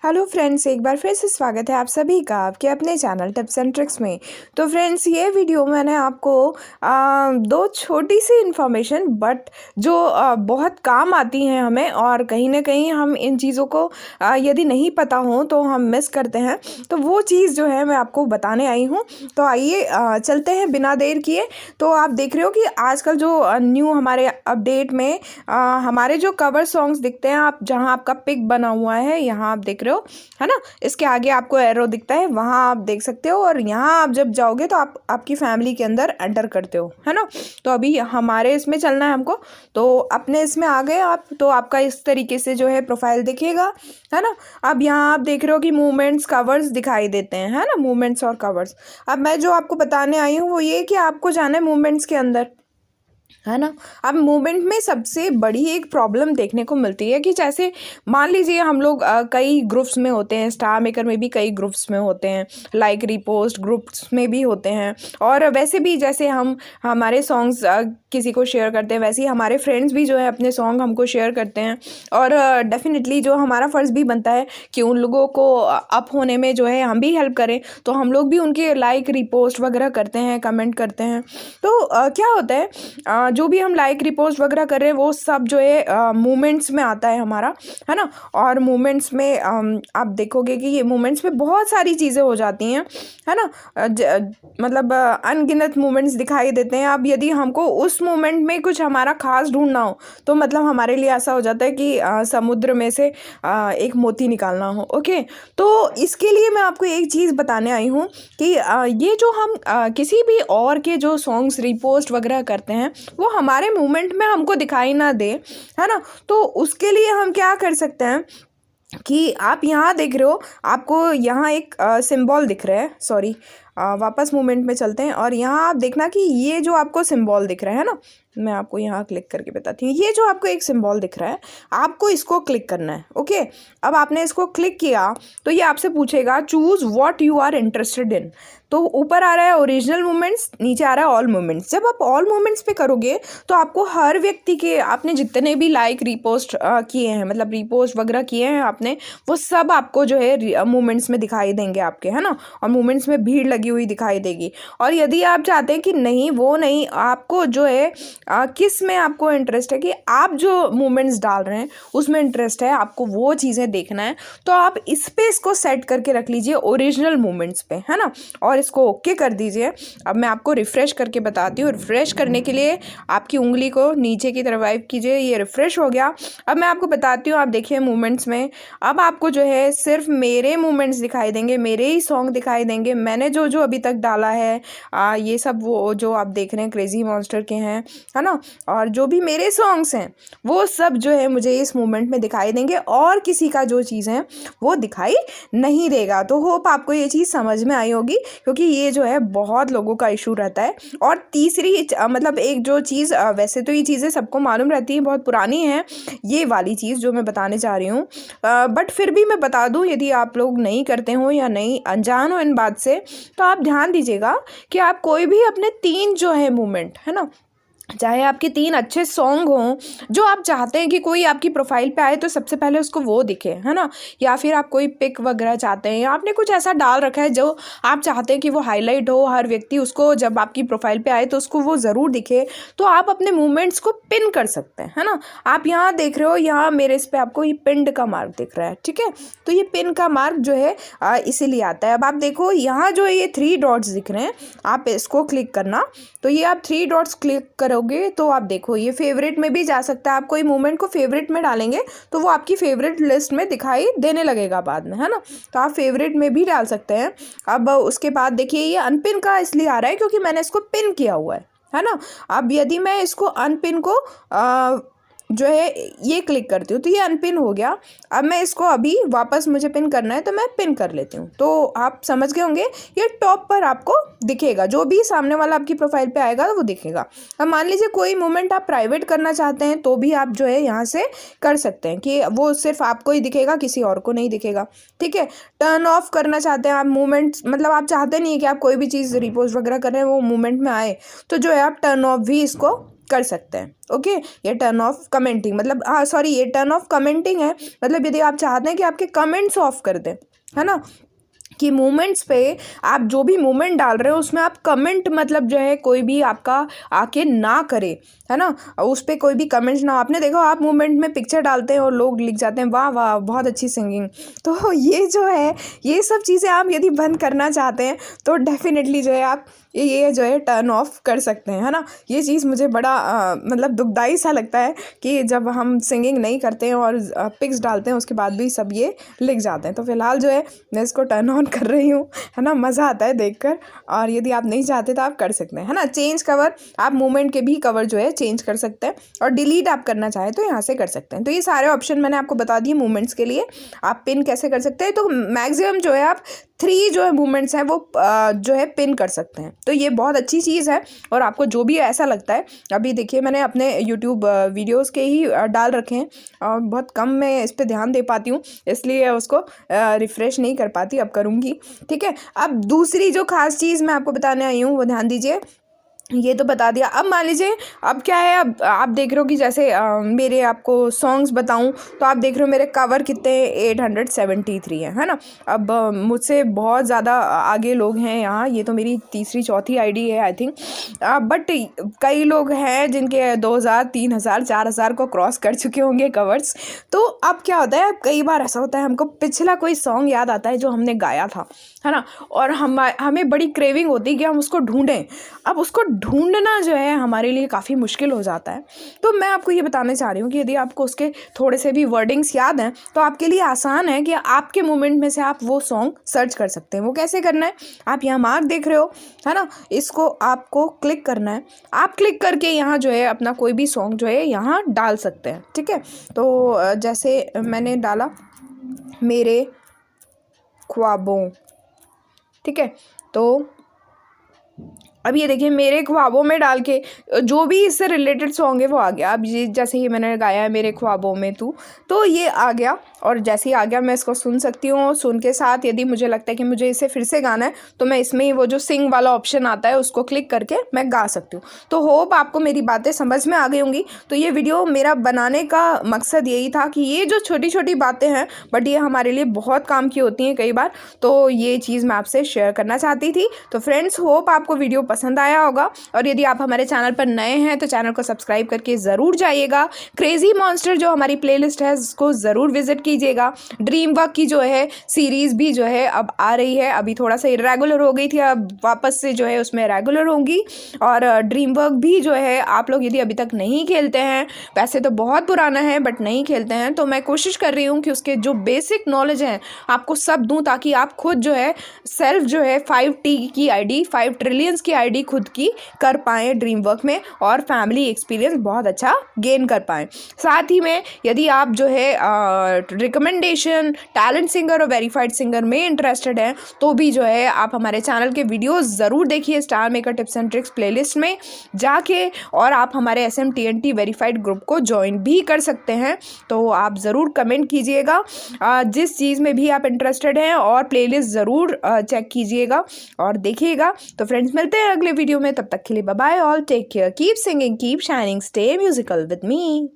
Hello friends, एक बार फिर से स्वागत है आप सभी का आपके अपने चैनल टिप्स एंड ट्रिक्स में। तो फ्रेंड्स, ये वीडियो मैंने आपको दो छोटी सी इन्फॉर्मेशन बट जो बहुत काम आती हैं हमें, और कहीं ना कहीं हम इन चीज़ों को यदि नहीं पता हो तो हम मिस करते हैं। तो वो चीज़ जो है मैं आपको बताने आई हूँ। तो आइए चलते हैं बिना देर किए। तो आप देख रहे हो कि आजकल जो न्यू हमारे अपडेट में हमारे जो कवर सॉन्ग्स दिखते हैं, आप जहाँ आपका पिक बना हुआ है यहाँ आप देख रहे हो, है ना। इसके आगे आपको एरो दिखता है, वहाँ आप देख सकते हो, और यहाँ आप जब जाओगे तो आप आपकी फैमिली के अंदर एंटर करते हो, है ना। तो अभी हमारे इसमें चलना है हमको, तो अपने इसमें आ गए आप, तो आपका इस तरीके से जो है प्रोफाइल दिखेगा, है ना। अब यहाँ आप देख रहे हो कि मूवमेंट्स कवर्स दिखाई देते हैं, है ना, मूवमेंट्स और कवर्स। अब मैं जो आपको बताने आई हूँ वो ये कि आपको जाना है मूवमेंट्स के अंदर, है ना। अब मूवमेंट में सबसे बड़ी एक प्रॉब्लम देखने को मिलती है कि जैसे मान लीजिए हम लोग कई ग्रुप्स में होते हैं, स्टार मेकर में भी कई ग्रुप्स में होते हैं, लाइक रिपोस्ट ग्रुप्स में भी होते हैं, और वैसे भी जैसे हम हमारे सॉन्ग्स किसी को शेयर करते हैं, वैसे ही हमारे फ्रेंड्स भी जो है अपने सॉन्ग हमको शेयर करते हैं। और डेफिनेटली जो हमारा फ़र्ज़ भी बनता है कि उन लोगों को अप होने में जो है हम भी हेल्प करें, तो हम लोग भी उनके लाइक रिपोस्ट वगैरह करते हैं, कमेंट करते हैं। तो क्या होता है, जो भी हम लाइक रिपोस्ट वगैरह कर रहे हैं वो सब जो है मूवमेंट्स में आता है हमारा, है ना। और मूवमेंट्स में आप देखोगे कि ये मूवमेंट्स में बहुत सारी चीज़ें हो जाती हैं, है ना। मतलब अनगिनत मूवमेंट्स दिखाई देते हैं। अब यदि हमको उस मूवमेंट में कुछ हमारा खास ढूंढना हो तो मतलब हमारे लिए ऐसा हो जाता है कि समुद्र में से एक मोती निकालना हो। ओके, तो इसके लिए मैं आपको एक चीज़ बताने आई हूँ कि ये जो हम किसी भी और के जो सॉन्ग्स रिपोस्ट वगैरह करते हैं वो हमारे मूवमेंट में हमको दिखाई ना दे, है ना। तो उसके लिए हम क्या कर सकते हैं कि आप यहाँ देख रहे हो, आपको यहाँ एक सिंबल दिख रहा है, सॉरी, वापस मूवमेंट में चलते हैं, और यहाँ आप देखना कि ये जो आपको सिंबल दिख रहा है ना, मैं आपको यहाँ क्लिक करके बताती हूँ। ये जो आपको एक सिंबल दिख रहा है, आपको इसको क्लिक करना है। ओके, अब आपने इसको क्लिक किया तो ये आपसे पूछेगा choose what you are interested in. तो ऊपर आ रहा है ओरिजिनल मूवमेंट्स, नीचे आ रहा है ऑल मूवमेंट्स। जब आप ऑल मूवमेंट्स पे करोगे तो आपको हर व्यक्ति के आपने जितने भी लाइक रिपोस्ट किए हैं, मतलब रिपोस्ट वगैरह किए हैं आपने, वो सब आपको जो है मूवमेंट्स में दिखाई देंगे आपके, है ना। और मूवमेंट्स में भीड़ लगी हुई दिखाई देगी। और यदि आप चाहते हैं कि नहीं, वो नहीं, आपको जो है किस में आपको इंटरेस्ट है, कि आप जो मूवमेंट्स डाल रहे हैं उसमें इंटरेस्ट है, आपको वो चीज़ें देखना है, तो आप इस पे इसको सेट करके रख लीजिए ओरिजिनल मूवमेंट्स पे, है ना। और इसको ओके कर दीजिए। अब मैं आपको रिफ़्रेश करके बताती हूँ। रिफ़्रेश करने के लिए आपकी उंगली को नीचे की तरफ वाइप कीजिए, ये रिफ़्रेश हो गया। अब मैं आपको बताती हूँ, आप देखिए मूवमेंट्स में अब आपको जो है सिर्फ मेरे मूवमेंट्स दिखाई देंगे, मेरे ही सॉन्ग दिखाई देंगे, मैंने जो जो अभी तक डाला है। ये सब वो जो आप देख रहे हैं क्रेजी मॉन्स्टर के हैं, है ना। और जो भी मेरे सॉन्ग्स हैं वो सब जो है मुझे इस मूवमेंट में दिखाई देंगे, और किसी का जो चीज़ है वो दिखाई नहीं देगा। तो होप आपको ये चीज़ समझ में आई होगी, क्योंकि ये जो है बहुत लोगों का इशू रहता है। और तीसरी मतलब एक जो चीज़, वैसे तो ये चीज़ें सबको मालूम रहती हैं, बहुत पुरानी है ये वाली चीज़ जो मैं बताने चाह रही हूँ, बट फिर भी मैं बता दूँ, यदि आप लोग नहीं करते हो या नहीं अनजान हो इन बात से, तो आप ध्यान दीजिएगा कि आप कोई भी अपने 3 जो है मूवमेंट, है ना, चाहे आपके 3 अच्छे सॉन्ग हों जो आप चाहते हैं कि कोई आपकी प्रोफाइल पे आए तो सबसे पहले उसको वो दिखे, है ना। या फिर आप कोई पिक वगैरह चाहते हैं, या आपने कुछ ऐसा डाल रखा है जो आप चाहते हैं कि वो हाईलाइट हो, हर व्यक्ति उसको जब आपकी प्रोफाइल पे आए तो उसको वो ज़रूर दिखे, तो आप अपने मूवमेंट्स को पिन कर सकते हैं, है ना। आप यहाँ देख रहे हो, यहाँ मेरे इस पर आपको ये पिंड का मार्क दिख रहा है, ठीक है। तो ये पिन का मार्क जो है इसीलिए आता है। अब आप देखो यहाँ जो ये 3 डॉट्स दिख रहे हैं, आप इसको क्लिक करना, तो ये आप 3 डॉट्स क्लिक करो तो आप देखो ये फेवरेट में भी जा सकता है। आप कोई मूवमेंट को फेवरेट में डालेंगे तो वो आपकी फेवरेट लिस्ट में दिखाई देने लगेगा बाद में, है ना। तो आप फेवरेट में भी डाल सकते हैं। अब उसके बाद देखिए ये अनपिन का इसलिए आ रहा है क्योंकि मैंने इसको पिन किया हुआ है ना। अब यदि मैं इसको अनपिन को जो है ये क्लिक करती हूँ तो ये अनपिन हो गया। अब मैं इसको अभी वापस मुझे पिन करना है तो मैं पिन कर लेती हूँ। तो आप समझ गए होंगे, ये टॉप पर आपको दिखेगा, जो भी सामने वाला आपकी प्रोफाइल पे आएगा वो दिखेगा। अब मान लीजिए कोई मूवमेंट आप प्राइवेट करना चाहते हैं तो भी आप जो है यहाँ से कर सकते हैं कि वो सिर्फ आपको ही दिखेगा, किसी और को नहीं दिखेगा, ठीक है। टर्न ऑफ करना चाहते हैं आप मूवमेंट, मतलब आप चाहते नहीं है कि आप कोई भी चीज़ रिपोस्ट वगैरह कर रहे हैं वो मूवमेंट में आए, तो जो है आप टर्न ऑफ भी इसको कर सकते हैं। ओके, ये टर्न ऑफ कमेंटिंग मतलब सॉरी ये टर्न ऑफ कमेंटिंग है, मतलब यदि आप चाहते हैं कि आपके कमेंट्स ऑफ कर दें, है ना, कि मोमेंट्स पे आप जो भी मोमेंट डाल रहे हो उसमें आप कमेंट मतलब जो है कोई भी आपका आके ना करे, है ना, उस पर कोई भी कमेंट्स ना। आपने देखो आप मोमेंट में पिक्चर डालते हैं और लोग लिख जाते हैं वाह वाह बहुत अच्छी सिंगिंग। तो ये जो है ये सब चीज़ें आप यदि बंद करना चाहते हैं तो डेफिनेटली जो है आप ये जो है टर्न ऑफ कर सकते हैं, है ना। ये चीज़ मुझे बड़ा मतलब दुखदाई सा लगता है कि जब हम सिंगिंग नहीं करते हैं और पिक्स डालते हैं उसके बाद भी सब ये लिख जाते हैं। तो फिलहाल जो है मैं इसको टर्न ऑन कर रही हूँ, है ना, मज़ा आता है देखकर। और यदि आप नहीं चाहते तो आप कर सकते हैं, है ना। चेंज कवर, आप मूवमेंट के भी कवर जो है चेंज कर सकते हैं और डिलीट आप करना चाहें तो यहाँ से कर सकते हैं। तो ये सारे ऑप्शन मैंने आपको बता दिए मूवमेंट्स के लिए। आप पिन कैसे कर सकते हैं, तो मैक्सिमम जो है आप 3 जो है मूवमेंट्स हैं वो जो है पिन कर सकते हैं। तो ये बहुत अच्छी चीज़ है और आपको जो भी ऐसा लगता है, अभी देखिए मैंने अपने यूट्यूब वीडियोस के ही डाल रखे हैं और बहुत कम मैं इस पर ध्यान दे पाती हूँ, इसलिए उसको रिफ़्रेश नहीं कर पाती, अब करूँगी। ठीक है, अब दूसरी जो खास चीज़ मैं आपको बताने आई हूँ वो ध्यान दीजिए। ये तो बता दिया, अब मान लीजिए अब क्या है, अब आप देख रहे हो कि जैसे मेरे आपको सॉन्ग्स बताऊं तो आप देख रहे हो मेरे कवर कितने 873 है ना। अब मुझसे बहुत ज़्यादा आगे लोग हैं यहाँ, ये तो मेरी तीसरी चौथी आईडी है आई थिंक, बट कई लोग हैं जिनके 2000 3000 4000 को क्रॉस कर चुके होंगे कवर्स। तो अब क्या होता है, कई बार ऐसा होता है हमको पिछला कोई सॉन्ग याद आता है जो हमने गाया था, है ना, और हमें बड़ी क्रेविंग होती है कि हम उसको ढूंढें। अब उसको ढूंढना जो है हमारे लिए काफ़ी मुश्किल हो जाता है। तो मैं आपको ये बताने चाह रही हूँ कि यदि आपको उसके थोड़े से भी वर्डिंग्स याद हैं तो आपके लिए आसान है कि आपके मोमेंट में से आप वो सॉन्ग सर्च कर सकते हैं। वो कैसे करना है, आप यहाँ मार्क देख रहे हो, है ना, इसको आपको क्लिक करना है। आप क्लिक करके यहाँ जो है अपना कोई भी सॉन्ग जो है यहाँ डाल सकते हैं। ठीक है, तो जैसे मैंने डाला मेरे ख्वाबों, ठीक है, तो अब ये देखिए मेरे ख्वाबों में डाल के जो भी इससे रिलेटेड सॉन्ग है वो आ गया। अब ये जैसे ही मैंने गाया है मेरे ख्वाबों में तू, तो ये आ गया और जैसे ही आ गया मैं इसको सुन सकती हूँ। सुन के साथ यदि मुझे लगता है कि मुझे इसे फिर से गाना है तो मैं इसमें ही वो जो सिंग वाला ऑप्शन आता है उसको क्लिक करके मैं गा सकती हूँ। तो होप आपको मेरी बातें समझ में आ गई होंगी। तो ये वीडियो मेरा बनाने का मकसद यही था कि ये जो छोटी छोटी बातें हैं बट ये हमारे लिए बहुत काम की होती हैं कई बार, तो ये चीज़ मैं आपसे शेयर करना चाहती थी। तो फ्रेंड्स होप आपको वीडियो पसंद आया होगा और यदि आप हमारे चैनल पर नए हैं तो चैनल को सब्सक्राइब करके ज़रूर जाइएगा। क्रेजी मॉन्स्टर जो हमारी प्लेलिस्ट है उसको ज़रूर विजिट कीजिएगा। ड्रीम वर्क की जो है सीरीज़ भी जो है अब आ रही है, अभी थोड़ा सा इरेगुलर हो गई थी, अब वापस से जो है उसमें रेगुलर होंगी। और ड्रीम वर्क भी जो है आप लोग यदि अभी तक नहीं खेलते हैं, वैसे तो बहुत पुराना है बट नहीं खेलते हैं, तो मैं कोशिश कर रही हूँ कि उसके जो बेसिक नॉलेज हैं आपको सब दूँ ताकि आप खुद जो है सेल्फ जो है 5T की आईडी 5 ट्रिलियंस की आईडी खुद की कर पाएँ ड्रीम वर्क में और फैमिली एक्सपीरियंस बहुत अच्छा गेन कर पाएँ। साथ ही में यदि आप जो है रिकमेंडेशन टैलेंट सिंगर और वेरीफाइड सिंगर में इंटरेस्टेड हैं तो भी जो है आप हमारे चैनल के वीडियोस ज़रूर देखिए star maker tips and tricks playlist में जाके, और आप हमारे SMTNT वेरीफाइड ग्रुप को ज्वाइन भी कर सकते हैं। तो आप ज़रूर कमेंट कीजिएगा जिस चीज़ में भी आप इंटरेस्टेड हैं और प्लेलिस्ट ज़रूर चेक कीजिएगा और देखिएगा। तो फ्रेंड्स मिलते हैं अगले वीडियो में, तब तक के लिए bye bye all, take care, keep singing, keep shining, stay musical with me.